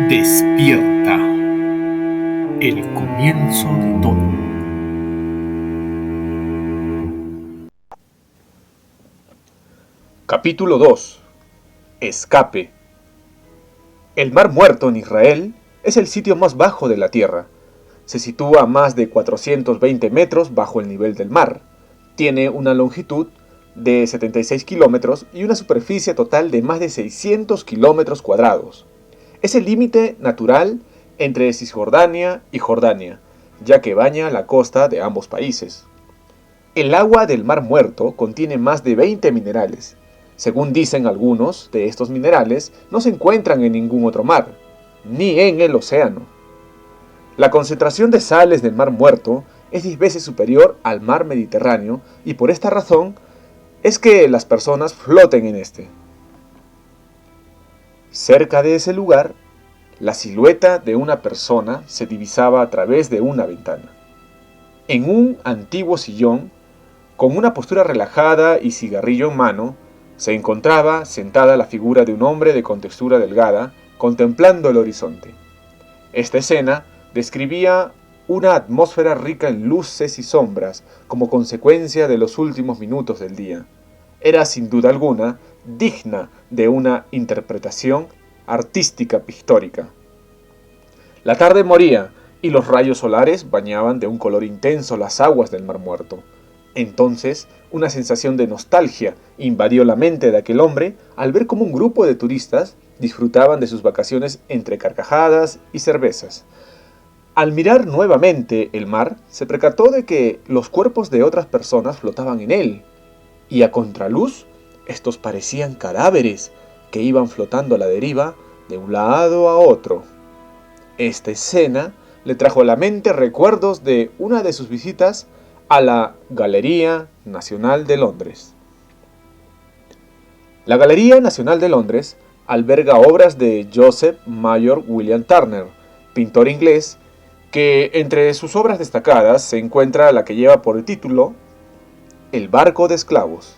Despierta, el comienzo de todo. Capítulo 2. Escape. El Mar Muerto en Israel es el sitio más bajo de la Tierra. Se sitúa a más de 420 metros bajo el nivel del mar. Tiene una longitud de 76 kilómetros y una superficie total de más de 600 kilómetros cuadrados. Es el límite natural entre Cisjordania y Jordania, ya que baña la costa de ambos países. El agua del Mar Muerto contiene más de 20 minerales. Según dicen algunos de estos minerales, no se encuentran en ningún otro mar, ni en el océano. La concentración de sales del Mar Muerto es 10 veces superior al mar Mediterráneo y por esta razón es que las personas floten en este. Cerca de ese lugar, la silueta de una persona se divisaba a través de una ventana. En un antiguo sillón, con una postura relajada y cigarrillo en mano, se encontraba sentada la figura de un hombre de contextura delgada, contemplando el horizonte. Esta escena describía una atmósfera rica en luces y sombras como consecuencia de los últimos minutos del día. Era sin duda alguna digna de una interpretación artística pictórica. La tarde moría y los rayos solares bañaban de un color intenso las aguas del Mar Muerto. Entonces, una sensación de nostalgia invadió la mente de aquel hombre al ver cómo un grupo de turistas disfrutaban de sus vacaciones entre carcajadas y cervezas. Al mirar nuevamente el mar, se percató de que los cuerpos de otras personas flotaban en él, y a contraluz, estos parecían cadáveres que iban flotando a la deriva de un lado a otro. Esta escena le trajo a la mente recuerdos de una de sus visitas a la Galería Nacional de Londres. La Galería Nacional de Londres alberga obras de Joseph Mayor William Turner, pintor inglés, que entre sus obras destacadas se encuentra la que lleva por título El barco de esclavos.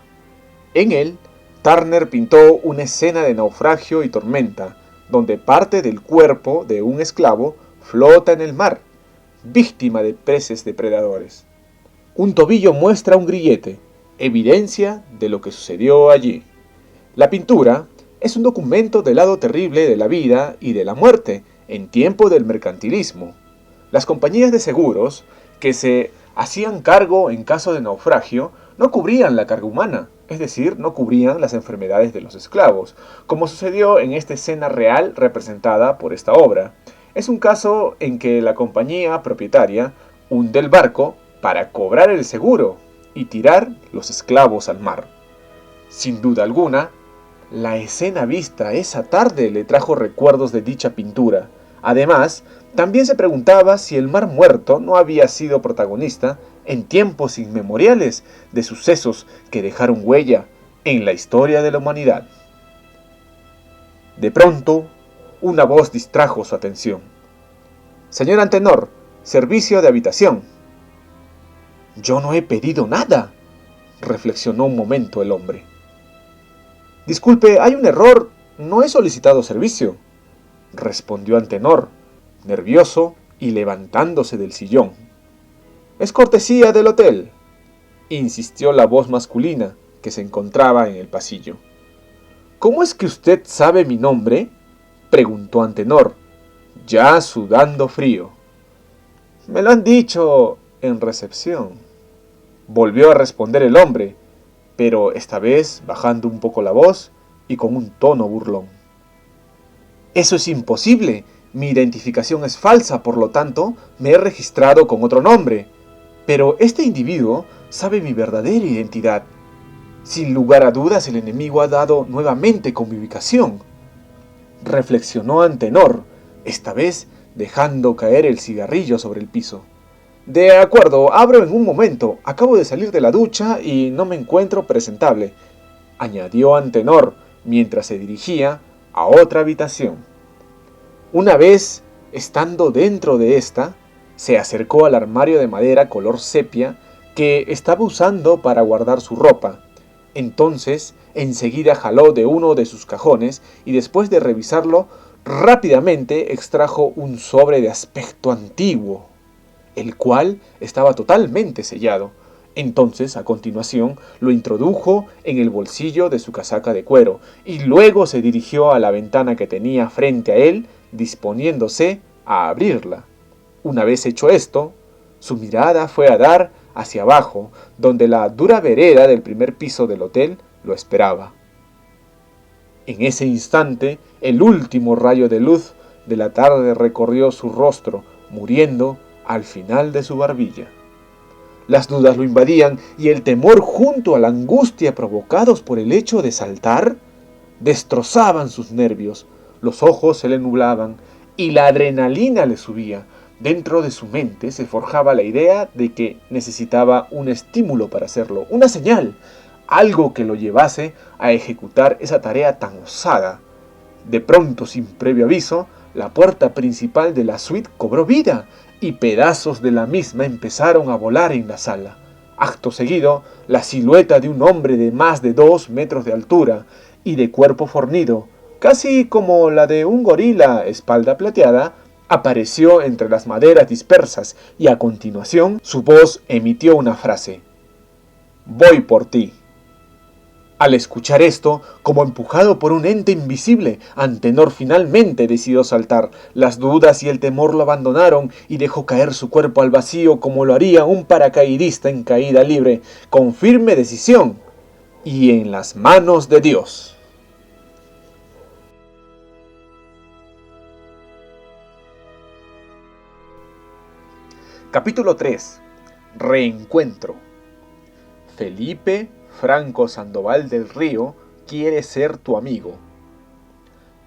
En él, Turner pintó una escena de naufragio y tormenta, donde parte del cuerpo de un esclavo flota en el mar, víctima de peces depredadores. Un tobillo muestra un grillete, evidencia de lo que sucedió allí. La pintura es un documento del lado terrible de la vida y de la muerte en tiempo del mercantilismo. Las compañías de seguros, que se hacían cargo en caso de naufragio, no cubrían la carga humana, es decir, no cubrían las enfermedades de los esclavos, como sucedió en esta escena real representada por esta obra. Es un caso en que la compañía propietaria hunde el barco para cobrar el seguro y tirar los esclavos al mar. Sin duda alguna, la escena vista esa tarde le trajo recuerdos de dicha pintura. Además, también se preguntaba si el Mar Muerto no había sido protagonista en tiempos inmemoriales de sucesos que dejaron huella en la historia de la humanidad. De pronto, una voz distrajo su atención. «Señor Antenor, servicio de habitación». «Yo no he pedido nada», reflexionó un momento el hombre. «Disculpe, hay un error, no he solicitado servicio», respondió Antenor, nervioso y levantándose del sillón. «Es cortesía del hotel», insistió la voz masculina que se encontraba en el pasillo. «¿Cómo es que usted sabe mi nombre?», preguntó Antenor, ya sudando frío. «Me lo han dicho en recepción», volvió a responder el hombre, pero esta vez bajando un poco la voz y con un tono burlón. «Eso es imposible. Mi identificación es falsa, por lo tanto, me he registrado con otro nombre. Pero este individuo sabe mi verdadera identidad. Sin lugar a dudas, el enemigo ha dado nuevamente con mi ubicación», reflexionó Antenor, esta vez dejando caer el cigarrillo sobre el piso. «De acuerdo, abro en un momento. Acabo de salir de la ducha y no me encuentro presentable», añadió Antenor mientras se dirigía a otra habitación. Una vez estando dentro de esta, se acercó al armario de madera color sepia que estaba usando para guardar su ropa. Entonces, enseguida jaló de uno de sus cajones y después de revisarlo, Rápidamente extrajo un sobre de aspecto antiguo, el cual estaba totalmente sellado. Entonces, a continuación, lo introdujo en el bolsillo de su casaca de cuero y luego se dirigió a la ventana que tenía frente a él, disponiéndose a abrirla. Una vez hecho esto, su mirada fue a dar hacia abajo, donde la dura vereda del primer piso del hotel lo esperaba. En ese instante, el último rayo de luz de la tarde recorrió su rostro, muriendo al final de su barbilla. Las dudas lo invadían y el temor junto a la angustia provocados por el hecho de saltar destrozaban sus nervios. Los ojos se le nublaban y la adrenalina le subía. Dentro de su mente se forjaba la idea de que necesitaba un estímulo para hacerlo, una señal, algo que lo llevase a ejecutar esa tarea tan osada. De pronto, sin previo aviso, la puerta principal de la suite cobró vida y pedazos de la misma empezaron a volar en la sala. Acto seguido, la silueta de un hombre de más de 2 metros de altura y de cuerpo fornido, casi como la de un gorila espalda plateada, apareció entre las maderas dispersas y a continuación su voz emitió una frase: «Voy por ti». Al escuchar esto, como empujado por un ente invisible, Antenor finalmente decidió saltar. Las dudas y el temor lo abandonaron y dejó caer su cuerpo al vacío como lo haría un paracaidista en caída libre, con firme decisión y en las manos de Dios. Capítulo 3. Reencuentro. Felipe Franco Sandoval del Río quiere ser tu amigo.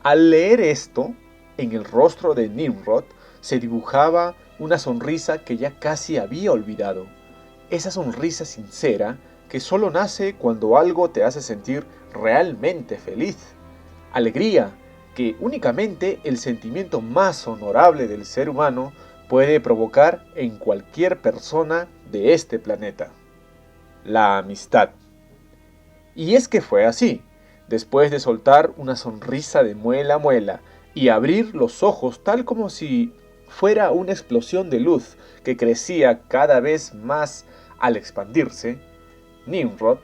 Al leer esto, en el rostro de Nimrod se dibujaba una sonrisa que ya casi había olvidado. Esa sonrisa sincera que solo nace cuando algo te hace sentir realmente feliz. Alegría que únicamente el sentimiento más honorable del ser humano puede provocar en cualquier persona de este planeta: la amistad. Y es que fue así. Después de soltar una sonrisa de muela a muela y abrir los ojos tal como si fuera una explosión de luz que crecía cada vez más al expandirse, Nimrod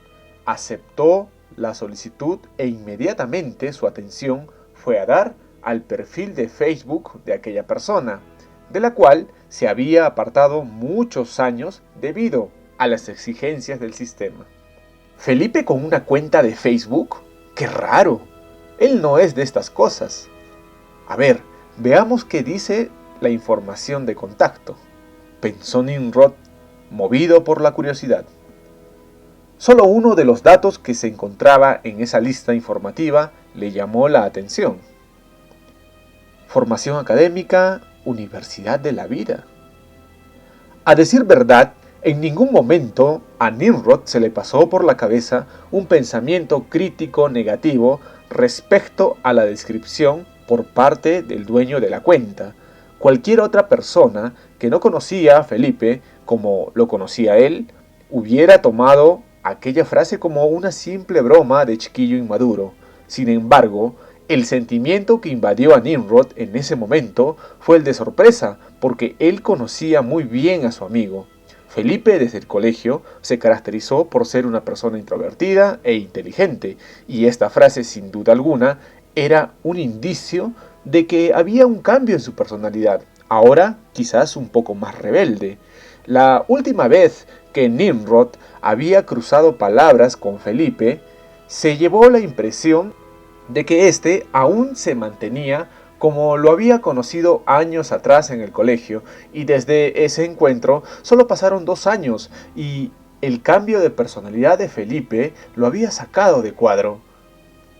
aceptó la solicitud e inmediatamente su atención fue a dar al perfil de Facebook de aquella persona, de la cual se había apartado muchos años debido a las exigencias del sistema. ¿Felipe con una cuenta de Facebook? ¡Qué raro! Él no es de estas cosas. A ver, veamos qué dice la información de contacto, pensó Nimrod, movido por la curiosidad. Solo uno de los datos que se encontraba en esa lista informativa le llamó la atención. Formación académica, Universidad de la Vida. A decir verdad, en ningún momento a Nimrod se le pasó por la cabeza un pensamiento crítico negativo respecto a la descripción por parte del dueño de la cuenta. Cualquier otra persona que no conocía a Felipe como lo conocía él, hubiera tomado aquella frase como una simple broma de chiquillo inmaduro. Sin embargo, el sentimiento que invadió a Nimrod en ese momento fue el de sorpresa, porque él conocía muy bien a su amigo. Felipe desde el colegio se caracterizó por ser una persona introvertida e inteligente, y esta frase sin duda alguna era un indicio de que había un cambio en su personalidad, ahora quizás un poco más rebelde. La última vez que Nimrod había cruzado palabras con Felipe, se llevó la impresión de que éste aún se mantenía como lo había conocido años atrás en el colegio, y desde ese encuentro solo pasaron 2 años y el cambio de personalidad de Felipe lo había sacado de cuadro.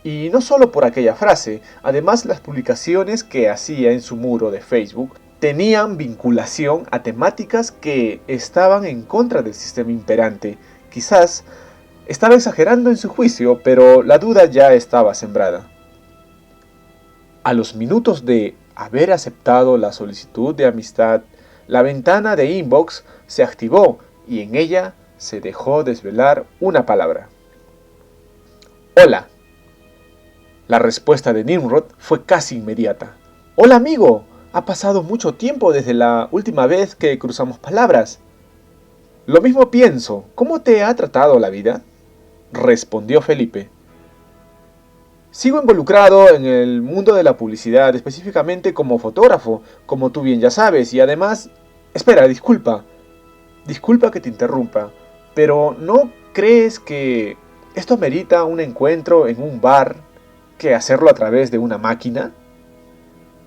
Y no solo por aquella frase, además las publicaciones que hacía en su muro de Facebook tenían vinculación a temáticas que estaban en contra del sistema imperante. Quizás estaba exagerando en su juicio, pero la duda ya estaba sembrada. A los minutos de haber aceptado la solicitud de amistad, la ventana de inbox se activó y en ella se dejó desvelar una palabra: «Hola». La respuesta de Nimrod fue casi inmediata: Hola amigo, ha pasado mucho tiempo desde la última vez que cruzamos palabras. Lo mismo pienso, ¿cómo te ha tratado la vida? Respondió Felipe. Sigo involucrado en el mundo de la publicidad, específicamente como fotógrafo, como tú bien ya sabes, y además... Espera, disculpa que te interrumpa, pero ¿no crees que esto merita un encuentro en un bar que hacerlo a través de una máquina?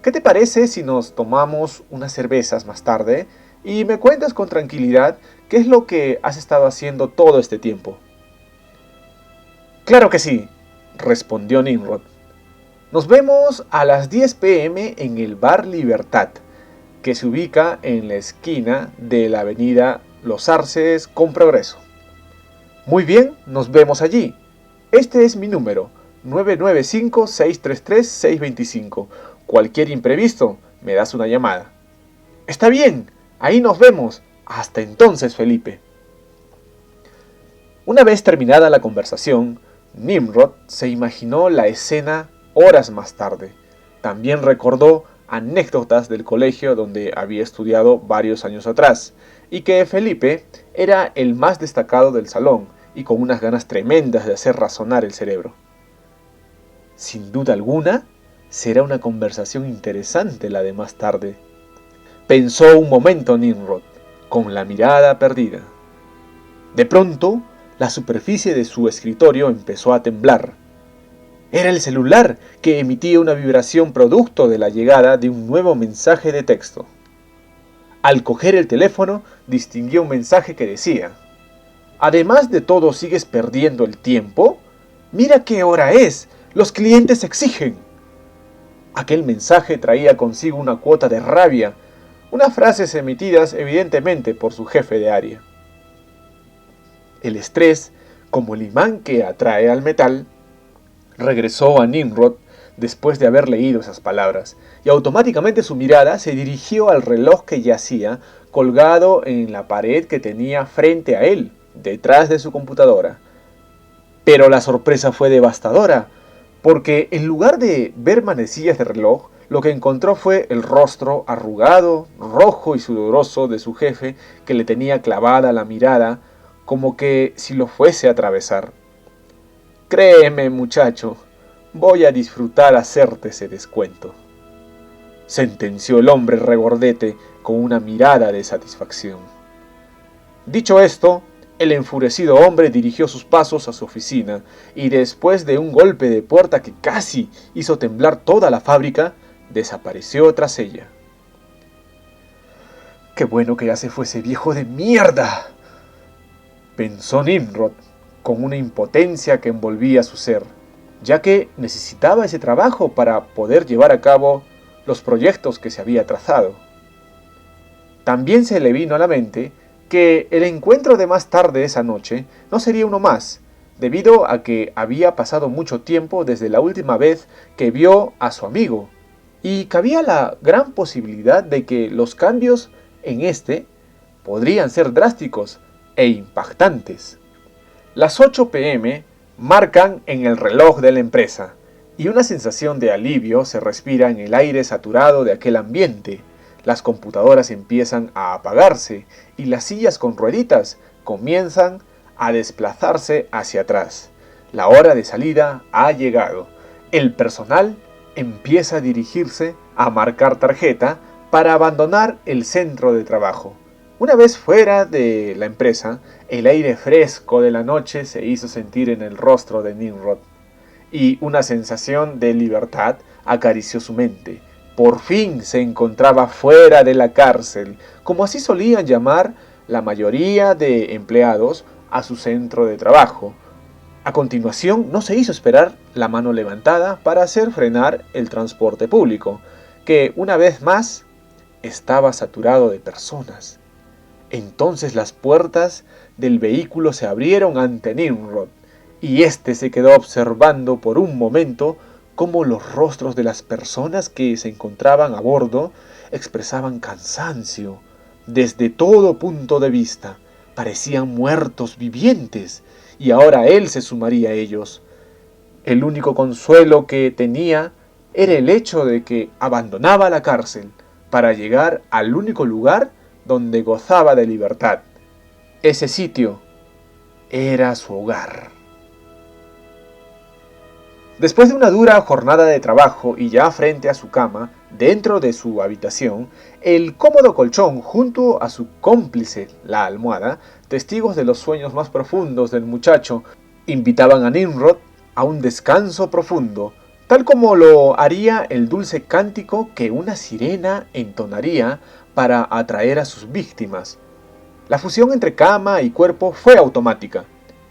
¿Qué te parece si nos tomamos unas cervezas más tarde y me cuentas con tranquilidad qué es lo que has estado haciendo todo este tiempo? Claro que sí, respondió Nimrod. Nos vemos a las 10 p.m. en el Bar Libertad, que se ubica en la esquina de la avenida Los Arces con Progreso. Muy bien, nos vemos allí. Este es mi número, 995-633-625. Cualquier imprevisto, me das una llamada. Está bien, ahí nos vemos. Hasta entonces, Felipe. Una vez terminada la conversación, Nimrod se imaginó la escena horas más tarde. También recordó anécdotas del colegio donde había estudiado varios años atrás, y que Felipe era el más destacado del salón y con unas ganas tremendas de hacer razonar el cerebro. Sin duda alguna, será una conversación interesante la de más tarde. Pensó un momento Nimrod, con la mirada perdida. De pronto, la superficie de su escritorio empezó a temblar. Era el celular que emitía una vibración producto de la llegada de un nuevo mensaje de texto. Al coger el teléfono, distinguió un mensaje que decía: «Además de todo, ¿sigues perdiendo el tiempo? ¡Mira qué hora es! ¡Los clientes exigen!». Aquel mensaje traía consigo una cuota de rabia, unas frases emitidas evidentemente por su jefe de área. El estrés, como el imán que atrae al metal, regresó a Nimrod después de haber leído esas palabras, y automáticamente su mirada se dirigió al reloj que yacía colgado en la pared que tenía frente a él, detrás de su computadora. Pero la sorpresa fue devastadora, porque en lugar de ver manecillas de reloj, lo que encontró fue el rostro arrugado, rojo y sudoroso de su jefe, que le tenía clavada la mirada como que si lo fuese a atravesar. «Créeme, muchacho, voy a disfrutar hacerte ese descuento», sentenció el hombre regordete con una mirada de satisfacción. Dicho esto, el enfurecido hombre dirigió sus pasos a su oficina y después de un golpe de puerta que casi hizo temblar toda la fábrica, desapareció tras ella. «Qué bueno que ya se fue ese viejo de mierda», pensó Nimrod con una impotencia que envolvía su ser, ya que necesitaba ese trabajo para poder llevar a cabo los proyectos que se había trazado. También se le vino a la mente que el encuentro de más tarde esa noche no sería uno más, debido a que había pasado mucho tiempo desde la última vez que vio a su amigo, y cabía la gran posibilidad de que los cambios en este podrían ser drásticos e impactantes. Las 8 p.m. marcan en el reloj de la empresa, y una sensación de alivio se respira en el aire saturado de aquel ambiente. Las computadoras empiezan a apagarse y las sillas con rueditas comienzan a desplazarse hacia atrás. La hora de salida ha llegado. El personal empieza a dirigirse a marcar tarjeta para abandonar el centro de trabajo. Una vez fuera de la empresa, el aire fresco de la noche se hizo sentir en el rostro de Nimrod, y una sensación de libertad acarició su mente. Por fin se encontraba fuera de la cárcel, como así solían llamar la mayoría de empleados a su centro de trabajo. A continuación, no se hizo esperar la mano levantada para hacer frenar el transporte público, que una vez más estaba saturado de personas. Entonces las puertas del vehículo se abrieron ante Nimrod, y éste se quedó observando por un momento cómo los rostros de las personas que se encontraban a bordo expresaban cansancio. Desde todo punto de vista, parecían muertos vivientes, y ahora él se sumaría a ellos. El único consuelo que tenía era el hecho de que abandonaba la cárcel para llegar al único lugar donde gozaba de libertad. Ese sitio era su hogar. Después de una dura jornada de trabajo y ya frente a su cama, dentro de su habitación, el cómodo colchón junto a su cómplice, la almohada, testigos de los sueños más profundos del muchacho, invitaban a Nimrod a un descanso profundo, tal como lo haría el dulce cántico que una sirena entonaría para atraer a sus víctimas. La fusión entre cama y cuerpo fue automática,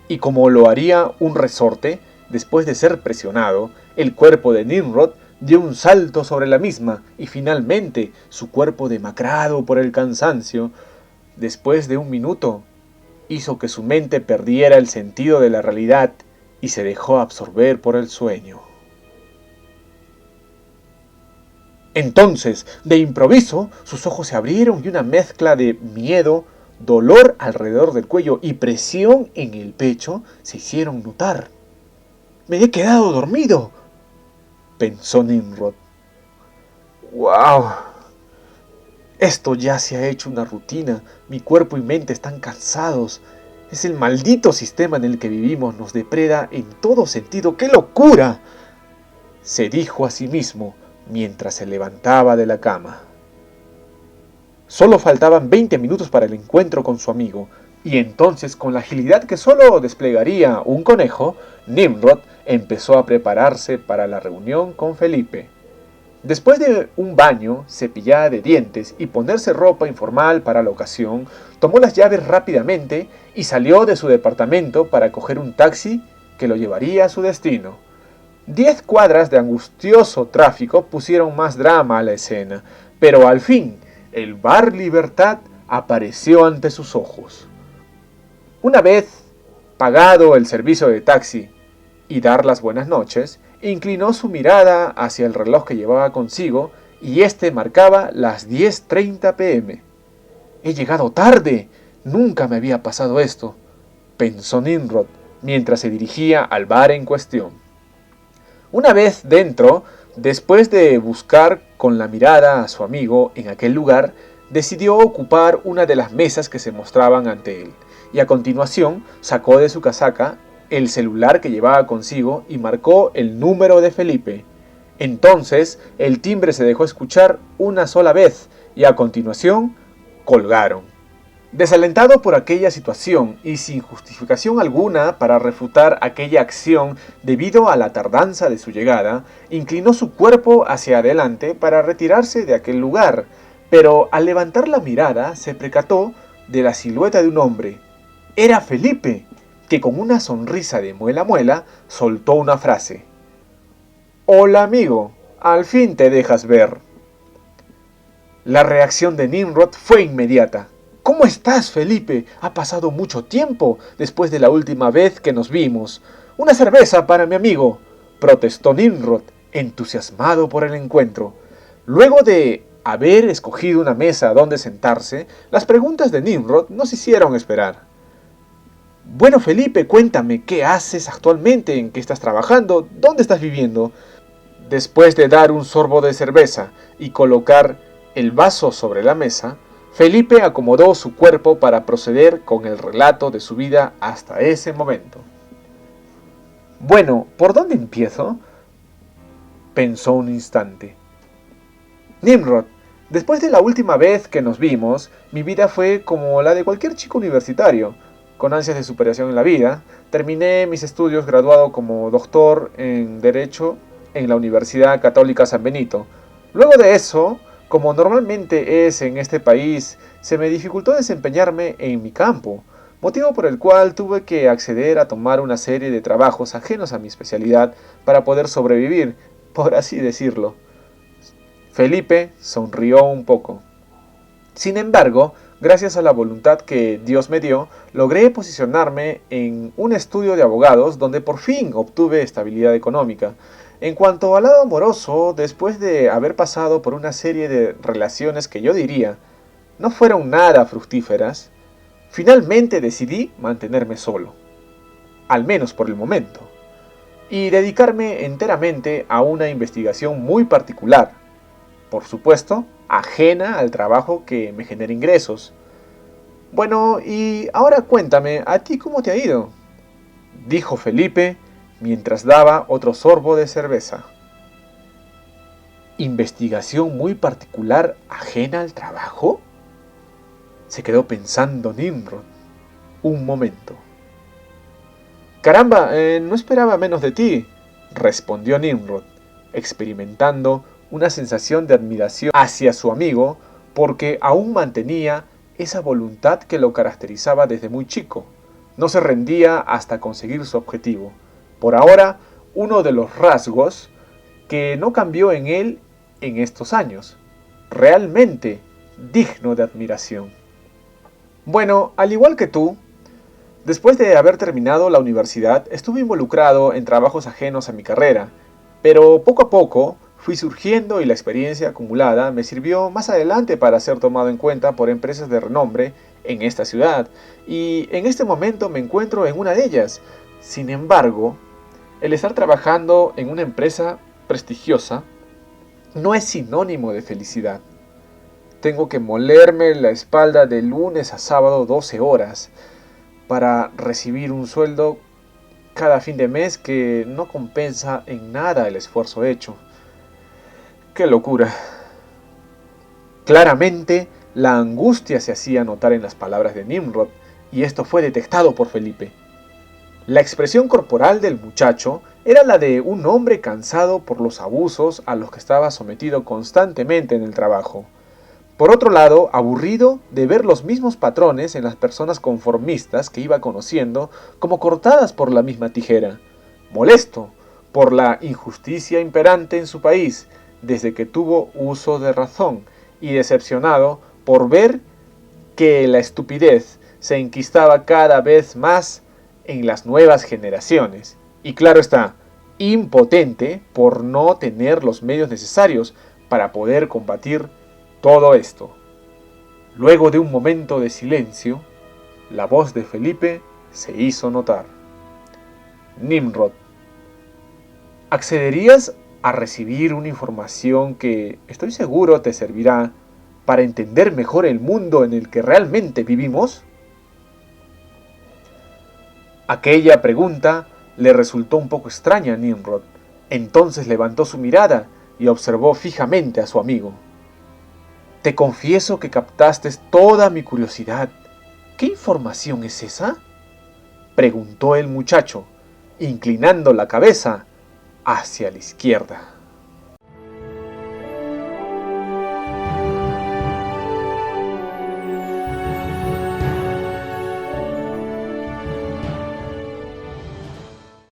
y como lo haría un resorte, después de ser presionado, el cuerpo de Nimrod dio un salto sobre la misma y finalmente su cuerpo demacrado por el cansancio, después de un minuto, hizo que su mente perdiera el sentido de la realidad y se dejó absorber por el sueño. Entonces, de improviso, sus ojos se abrieron y una mezcla de miedo, dolor alrededor del cuello y presión en el pecho se hicieron notar. «Me he quedado dormido», pensó Nimrod. «¡Wow! Esto ya se ha hecho una rutina. Mi cuerpo y mente están cansados. Es el maldito sistema en el que vivimos. Nos depreda en todo sentido. ¡Qué locura!», se dijo a sí mismo mientras se levantaba de la cama. Solo faltaban 20 minutos para el encuentro con su amigo, y entonces, con la agilidad que solo desplegaría un conejo, Nimrod empezó a prepararse para la reunión con Felipe. Después de un baño, cepillada de dientes y ponerse ropa informal para la ocasión, tomó las llaves rápidamente y salió de su departamento para coger un taxi que lo llevaría a su destino. 10 cuadras de angustioso tráfico pusieron más drama a la escena, pero al fin, el Bar Libertad apareció ante sus ojos. Una vez pagado el servicio de taxi y dar las buenas noches, inclinó su mirada hacia el reloj que llevaba consigo y este marcaba las 10:30 p.m. «He llegado tarde. Nunca me había pasado esto», pensó Nimrod mientras se dirigía al bar en cuestión. Una vez dentro, después de buscar con la mirada a su amigo en aquel lugar, decidió ocupar una de las mesas que se mostraban ante él, y a continuación sacó de su casaca el celular que llevaba consigo y marcó el número de Felipe. Entonces el timbre se dejó escuchar una sola vez y a continuación colgaron. Desalentado por aquella situación y sin justificación alguna para refutar aquella acción debido a la tardanza de su llegada, inclinó su cuerpo hacia adelante para retirarse de aquel lugar, pero al levantar la mirada se percató de la silueta de un hombre. Era Felipe, que con una sonrisa de muela a muela soltó una frase. «Hola amigo, al fin te dejas ver». La reacción de Nimrod fue inmediata. «¿Cómo estás, Felipe? Ha pasado mucho tiempo después de la última vez que nos vimos. Una cerveza para mi amigo», protestó Nimrod, entusiasmado por el encuentro. Luego de haber escogido una mesa donde sentarse, las preguntas de Nimrod no se hicieron esperar. «Bueno, Felipe, cuéntame, ¿qué haces actualmente? ¿En qué estás trabajando? ¿Dónde estás viviendo?». Después de dar un sorbo de cerveza y colocar el vaso sobre la mesa, Felipe acomodó su cuerpo para proceder con el relato de su vida hasta ese momento. «Bueno, ¿por dónde empiezo?», pensó un instante. «Nimrod, después de la última vez que nos vimos, mi vida fue como la de cualquier chico universitario, con ansias de superación en la vida. Terminé mis estudios graduado como doctor en Derecho en la Universidad Católica San Benito. Luego de eso, como normalmente es en este país, se me dificultó desempeñarme en mi campo, motivo por el cual tuve que acceder a tomar una serie de trabajos ajenos a mi especialidad para poder sobrevivir, por así decirlo». Felipe sonrió un poco. «Sin embargo, gracias a la voluntad que Dios me dio, logré posicionarme en un estudio de abogados donde por fin obtuve estabilidad económica. En cuanto al lado amoroso, después de haber pasado por una serie de relaciones que yo diría no fueron nada fructíferas, finalmente decidí mantenerme solo, al menos por el momento. y dedicarme enteramente a una investigación muy particular, por supuesto, ajena al trabajo que me genera ingresos. Bueno, y ahora cuéntame, ¿a ti cómo te ha ido?, dijo Felipe mientras daba otro sorbo de cerveza. ¿Investigación muy particular ajena al trabajo?, se quedó pensando Nimrod un momento. Caramba, no esperaba menos de ti, respondió Nimrod, experimentando una sensación de admiración hacia su amigo porque aún mantenía esa voluntad que lo caracterizaba desde muy chico. No se rendía hasta conseguir su objetivo. Por ahora, uno de los rasgos que no cambió en él en estos años. Realmente digno de admiración. Bueno, al igual que tú, después de haber terminado la universidad, estuve involucrado en trabajos ajenos a mi carrera, pero poco a poco fui surgiendo y la experiencia acumulada me sirvió más adelante para ser tomado en cuenta por empresas de renombre en esta ciudad, y en este momento me encuentro en una de ellas. Sin embargo, el estar trabajando en una empresa prestigiosa no es sinónimo de felicidad. Tengo que molerme la espalda de lunes a sábado 12 horas para recibir un sueldo cada fin de mes que no compensa en nada el esfuerzo hecho. ¡Qué locura! Claramente, la angustia se hacía notar en las palabras de Nimrod, y esto fue detectado por Felipe. La expresión corporal del muchacho era la de un hombre cansado por los abusos a los que estaba sometido constantemente en el trabajo. Por otro lado, aburrido de ver los mismos patrones en las personas conformistas que iba conociendo como cortadas por la misma tijera. Molesto por la injusticia imperante en su país desde que tuvo uso de razón, y decepcionado por ver que la estupidez se enquistaba cada vez más en las nuevas generaciones. Y claro está, impotente por no tener los medios necesarios para poder combatir todo esto. Luego de un momento de silencio, la voz de Felipe se hizo notar. Nimrod, ¿accederías a recibir una información que estoy seguro te servirá para entender mejor el mundo en el que realmente vivimos? Aquella pregunta le resultó un poco extraña a Nimrod. Entonces levantó su mirada y observó fijamente a su amigo. Te confieso que captaste toda mi curiosidad. ¿Qué información es esa?, preguntó el muchacho, inclinando la cabeza hacia la izquierda.